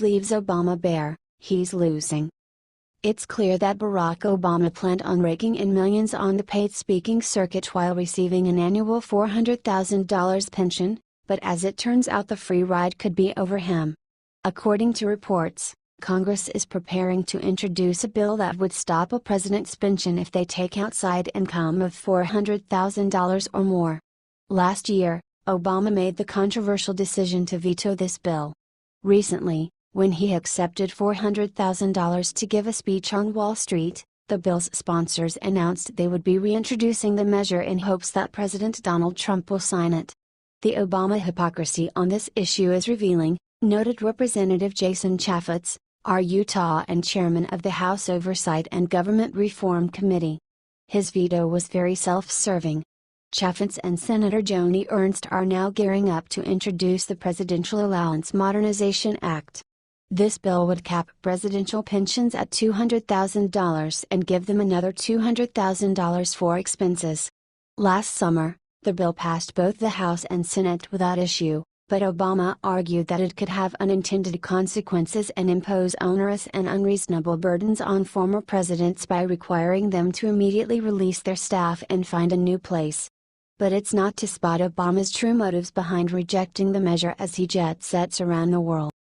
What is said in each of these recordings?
leaves Obama bare, he's losing. It's clear that Barack Obama planned on raking in millions on the paid speaking circuit while receiving an annual $400,000 pension, but as it turns out the free ride could be over him. According to reports, Congress is preparing to introduce a bill that would stop a president's pension if they take outside income of $400,000 or more. Last year, Obama made the controversial decision to veto this bill. Recently, when he accepted $400,000 to give a speech on Wall Street, the bill's sponsors announced they would be reintroducing the measure in hopes that President Donald Trump will sign it. The Obama hypocrisy on this issue is revealing, noted Representative Jason Chaffetz, our Utah and chairman of the House Oversight and Government Reform Committee. His veto was very self-serving. Chaffetz and Senator Joni Ernst are now gearing up to introduce the Presidential Allowance Modernization Act. This bill would cap presidential pensions at $200,000 and give them another $200,000 for expenses. Last summer, the bill passed both the House and Senate without issue, but Obama argued that it could have unintended consequences and impose onerous and unreasonable burdens on former presidents by requiring them to immediately release their staff and find a new place. But it's not to spot Obama's true motives behind rejecting the measure as he jet sets around the world.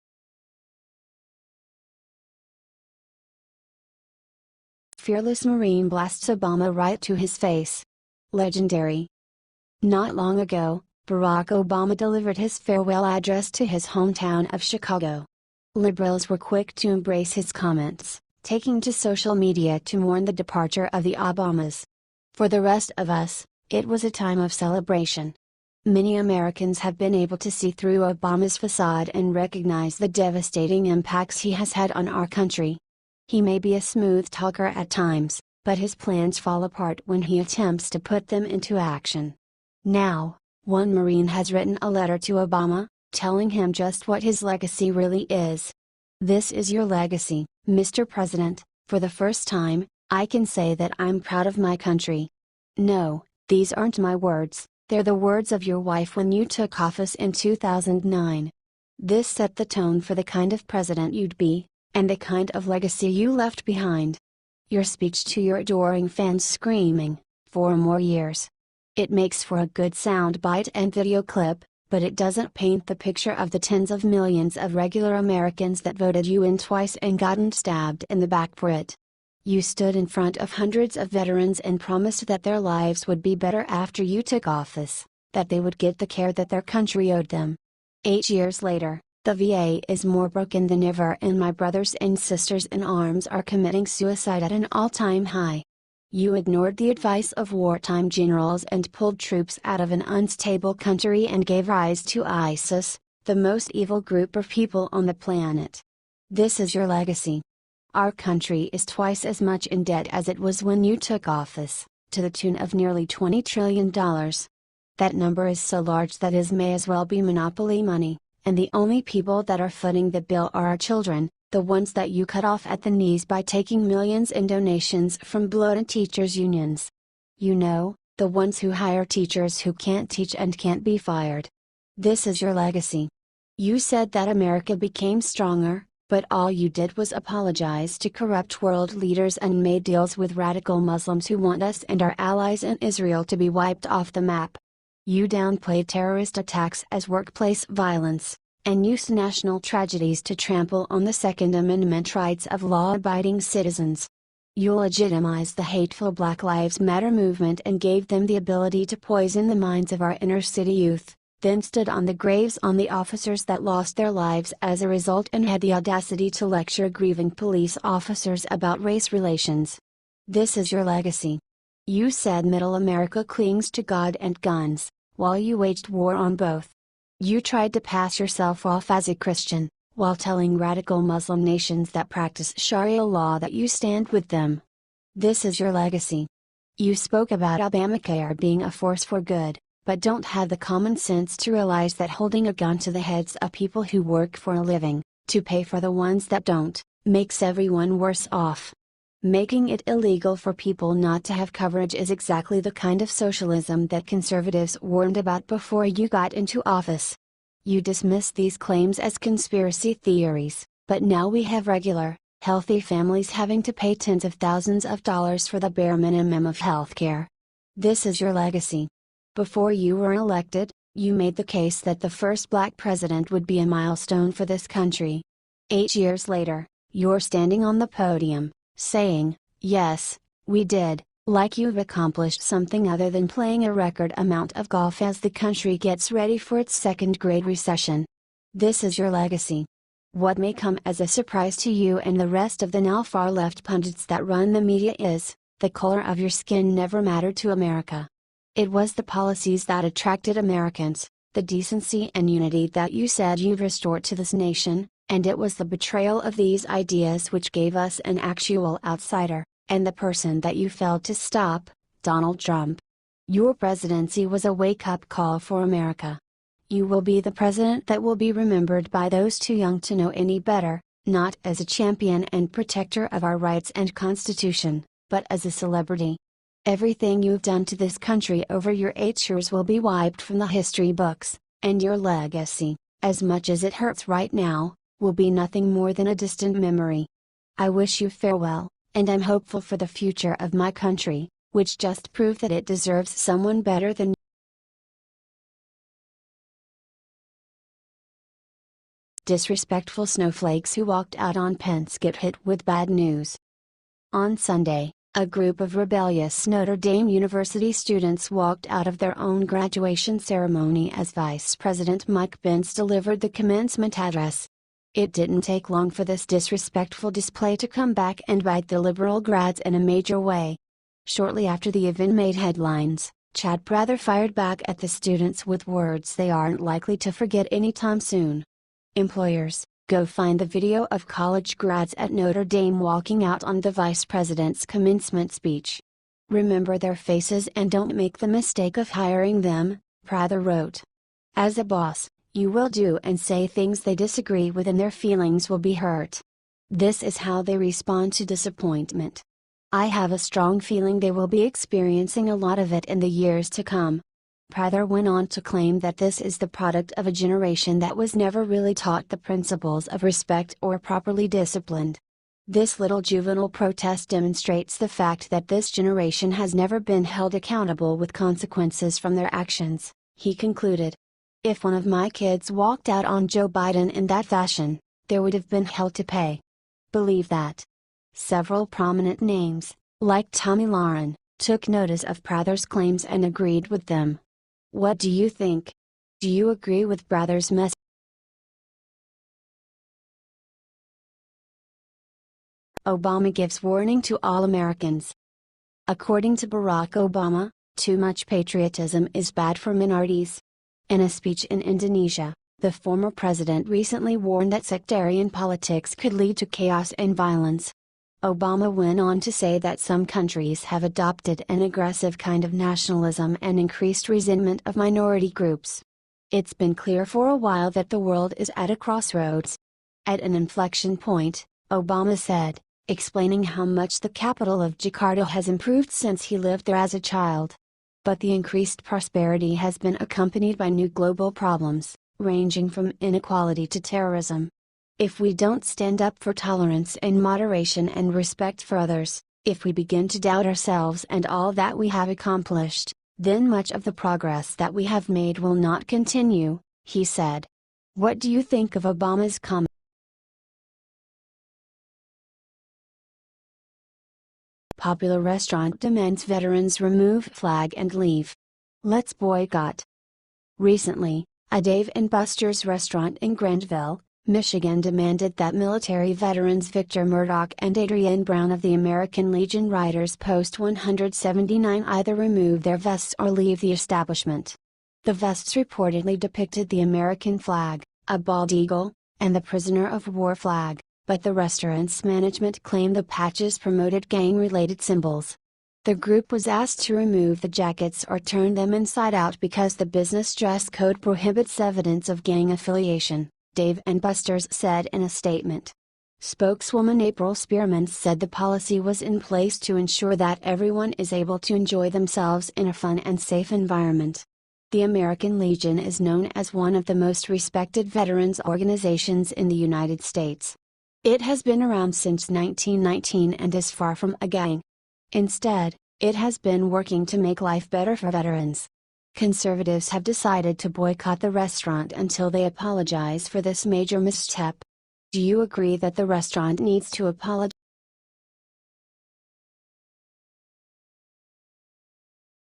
Fearless Marine blasts Obama right to his face. Legendary. Not long ago, Barack Obama delivered his farewell address to his hometown of Chicago. Liberals were quick to embrace his comments, taking to social media to mourn the departure of the Obamas. For the rest of us, it was a time of celebration. Many Americans have been able to see through Obama's facade and recognize the devastating impacts he has had on our country. He may be a smooth talker at times, but his plans fall apart when he attempts to put them into action. Now, one Marine has written a letter to Obama, telling him just what his legacy really is. This is your legacy, Mr. President. For the first time, I can say that I'm proud of my country. No, these aren't my words, they're the words of your wife when you took office in 2009. This set the tone for the kind of president you'd be, and the kind of legacy you left behind. Your speech to your adoring fans screaming, 4 more years. It makes for a good soundbite and video clip, but it doesn't paint the picture of the tens of millions of regular Americans that voted you in twice and gotten stabbed in the back for it. You stood in front of hundreds of veterans and promised that their lives would be better after you took office, that they would get the care that their country owed them. 8 years later, the VA is more broken than ever and my brothers and sisters in arms are committing suicide at an all-time high. You ignored the advice of wartime generals and pulled troops out of an unstable country and gave rise to ISIS, the most evil group of people on the planet. This is your legacy. Our country is twice as much in debt as it was when you took office, to the tune of nearly $20 trillion. That number is so large that it may as well be monopoly money, and the only people that are footing the bill are our children, the ones that you cut off at the knees by taking millions in donations from bloated teachers' unions. You know, the ones who hire teachers who can't teach and can't be fired. This is your legacy. You said that America became stronger, but all you did was apologize to corrupt world leaders and made deals with radical Muslims who want us and our allies in Israel to be wiped off the map. You downplayed terrorist attacks as workplace violence, and used national tragedies to trample on the Second Amendment rights of law-abiding citizens. You legitimized the hateful Black Lives Matter movement and gave them the ability to poison the minds of our inner-city youth, then stood on the graves on the officers that lost their lives as a result and had the audacity to lecture grieving police officers about race relations. This is your legacy. You said Middle America clings to God and guns, while you waged war on both. You tried to pass yourself off as a Christian, while telling radical Muslim nations that practice Sharia law that you stand with them. This is your legacy. You spoke about Obamacare being a force for good, but don't have the common sense to realize that holding a gun to the heads of people who work for a living, to pay for the ones that don't, makes everyone worse off. Making it illegal for people not to have coverage is exactly the kind of socialism that conservatives warned about before you got into office. You dismiss these claims as conspiracy theories, But now we have regular, healthy families having to pay tens of thousands of dollars for the bare minimum of healthcare. This is your legacy. Before you were elected, you made the case that the first black president would be a milestone for this country. 8 years later, you're standing on the podium, saying, yes, we did, like you've accomplished something other than playing a record amount of golf as the country gets ready for its second great recession. This is your legacy. What may come as a surprise to you and the rest of the now far left pundits that run the media is, the color of your skin never mattered to America. It was the policies that attracted Americans, the decency and unity that you said you'd restore to this nation, and it was the betrayal of these ideas which gave us an actual outsider, and the person that you failed to stop, Donald Trump. Your presidency was a wake-up call for America. You will be the president that will be remembered by those too young to know any better, not as a champion and protector of our rights and Constitution, but as a celebrity. Everything you've done to this country over your 8 years will be wiped from the history books, and your legacy, as much as it hurts right now, will be nothing more than a distant memory. I wish you farewell, and I'm hopeful for the future of my country, which just proved that it deserves someone better than you. Disrespectful snowflakes who walked out on Pence get hit with bad news. On Sunday, a group of rebellious Notre Dame University students walked out of their own graduation ceremony as Vice President Mike Pence delivered the commencement address. It didn't take long for this disrespectful display to come back and bite the liberal grads in a major way. Shortly after the event made headlines, Chad Prather fired back at the students with words they aren't likely to forget anytime soon. Employers, go find the video of college grads at Notre Dame walking out on the vice president's commencement speech. Remember their faces and don't make the mistake of hiring them, Prather wrote. As a boss, you will do and say things they disagree with and their feelings will be hurt. This is how they respond to disappointment. I have a strong feeling they will be experiencing a lot of it in the years to come. Prather went on to claim that this is the product of a generation that was never really taught the principles of respect or properly disciplined. This little juvenile protest demonstrates the fact that this generation has never been held accountable with consequences from their actions, he concluded. If one of my kids walked out on Joe Biden in that fashion, there would have been hell to pay. Believe that. Several prominent names, like Tomi Lahren, took notice of Prather's claims and agreed with them. What do you think? Do you agree with Prather's message? Obama gives warning to all Americans. According to Barack Obama, too much patriotism is bad for minorities. In a speech in Indonesia, the former president recently warned that sectarian politics could lead to chaos and violence. Obama went on to say that some countries have adopted an aggressive kind of nationalism and increased resentment of minority groups. It's been clear for a while that the world is at a crossroads. At an inflection point, Obama said, explaining how much the capital of Jakarta has improved since he lived there as a child. But the increased prosperity has been accompanied by new global problems, ranging from inequality to terrorism. If we don't stand up for tolerance and moderation and respect for others, if we begin to doubt ourselves and all that we have accomplished, then much of the progress that we have made will not continue, he said. What do you think of Obama's comment? Popular restaurant demands veterans remove flag and leave. Let's boycott. Recently, a Dave & Buster's restaurant in Grandville, Michigan demanded that military veterans Victor Murdoch and Adrienne Brown of the American Legion Riders Post 179 either remove their vests or leave the establishment. The vests reportedly depicted the American flag, a bald eagle, and the prisoner of war flag, but the restaurant's management claimed the patches promoted gang-related symbols. The group was asked to remove the jackets or turn them inside out because the business dress code prohibits evidence of gang affiliation, Dave & Buster's said in a statement. Spokeswoman April Spearman said the policy was in place to ensure that everyone is able to enjoy themselves in a fun and safe environment. The American Legion is known as one of the most respected veterans organizations in the United States. It has been around since 1919 and is far from a gang. Instead, it has been working to make life better for veterans. Conservatives have decided to boycott the restaurant until they apologize for this major misstep. Do you agree that the restaurant needs to apologize?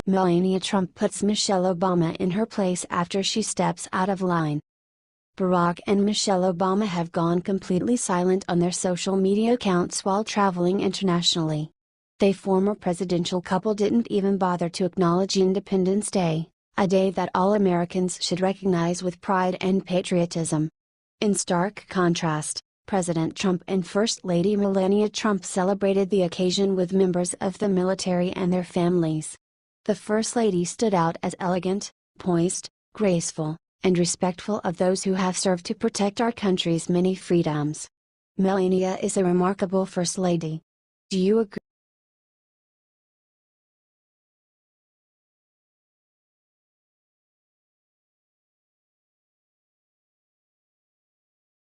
Melania Trump puts Michelle Obama in her place after she steps out of line. Barack and Michelle Obama have gone completely silent on their social media accounts while traveling internationally. The former presidential couple didn't even bother to acknowledge Independence Day, a day that all Americans should recognize with pride and patriotism. In stark contrast, President Trump and First Lady Melania Trump celebrated the occasion with members of the military and their families. The First Lady stood out as elegant, poised, graceful, and respectful of those who have served to protect our country's many freedoms. Melania is a remarkable First Lady. Do you agree?